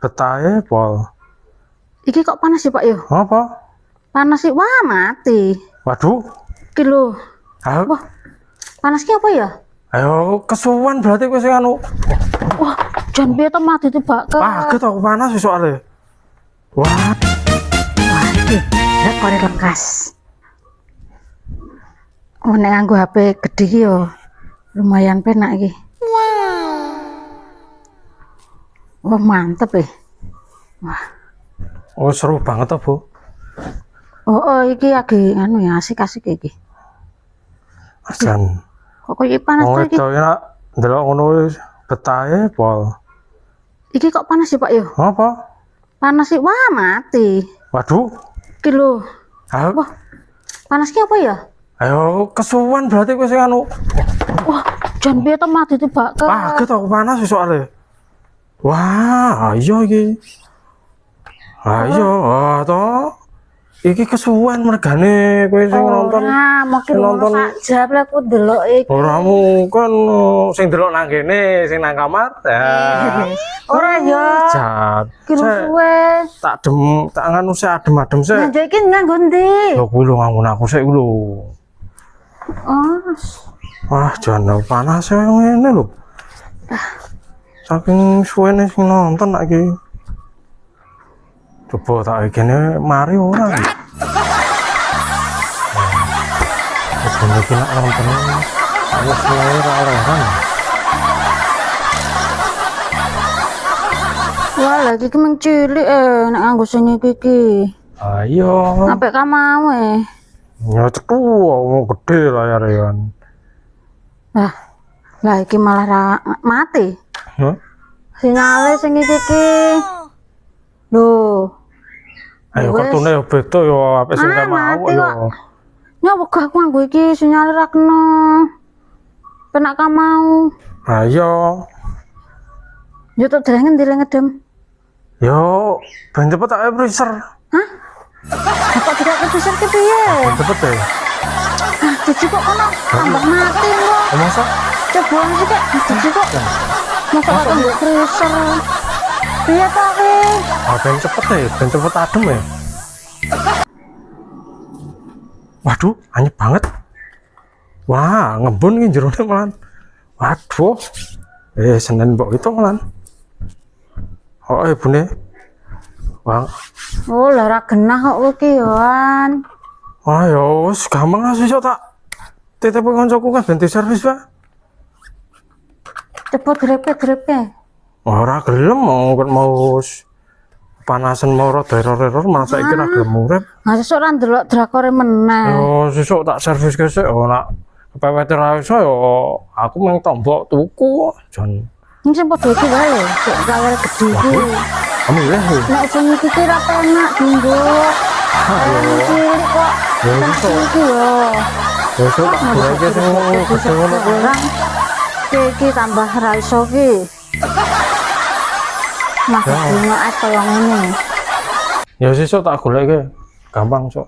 Betahe pol. Iki kok panas sih Pak yo? Apa? Panas sih, wah mati. Waduh. Iki lho. Hah? Wah, panasnya apa ya? Ayo kesuwen berarti kowe sing anu. Wah, jan piye to mati tibak ke. Kaget aku panas soalnya. Wah, Wah, iki rekore lekas. Oh, nek nganggo HP gede iki yo lumayan penak iki. Wah, mantep ya. Wah. oh seru banget toh, Bu. Oh, iki lagi anu ya asik-asik iki. Ajan. Kok iki panas Oh, to iki? itu ya ndelok ngono wis betahe pol. Iki kok panas sih Pak yo? Apa? Panas sih, wah mati. Waduh. Iki lho. Hah? Wah, panasnya apa ya? Ayo kesuwen berarti kowe sing anu. Wah, jan piye to mati tibak ke. Kaget aku panas soalnya. Wah, ayo iki. Ayo, toh. Iki kesuwen mergane kowe sing nonton. Nah, mungkin nonton saja lah aku delok iki. ora mungkin sing delok nang kene, sing nang kamar. Ya. Ora ya. Jat. Iki Sek, suwe. tak nganu sik adem-adem sik. Nah, iki nganggo ndi? Lho kuwi lho nganggo aku sik kuwi lho. Oh. Wah, jan panas ya ngene lho. Saking suwene sing nonton nak iki. Coba tak kene mari ora. Wis iki nak nonton. Ayo suwe ora kan. Wah, lagi ki mencilik nek nganggo sing iki. Ayo. Sampai ka mau Ya cetu wong gede layar ya. Lah iki malah mati. Hah? Sinyale sing iki. Loh. Ayo Wes. kartune yo beda yo apik sing gak mau mati yo. kok. Ya wegah aku nganggo iki sinyale ra kena. Penak ka mau. Ayo. Yo tok delengen ngedem. Yo ben cepet tak freezer. Hah? Kok tidak kepisah ke piye? Ben cepet ya. Ah, cuci kok kono tambah mati lho. Masa? Coba sih kak, cuci kok. Masa kok tunggu freezer. Piye to ki? Ah, ben cepet ya, ben cepet adem ya. Waduh, anyep banget. Wah, ngebun ki jerone malan. Waduh. Senen mbok itu malan. Oh, ibune. Wah, Oh, lah ra genah kok iki yoan. wah ya wis gampang lah sesuk tak titip koncoku kan ben servis, Pak. Cepet grepe. Ora gelem mau panasan mau error malah saiki ra gelem urip. Nah, sesuk ra ndelok drakore meneh. Yo sesuk tak servis kesek nak kepepet ra iso yo aku meng tombok tuku jan. Ini sing padha iki wae lho, sik kawal gede iki. Kamu ya. Nek sing iki ki ra penak dienggo. Ayo cilik kok. Ya Tak iso. iki yo. Besok tak goleki sing gede ngono kuwi. Iki tambah ra iso ki. Mas bunga es koyo ngene. Ya sesuk tak goleki. Gampang sok.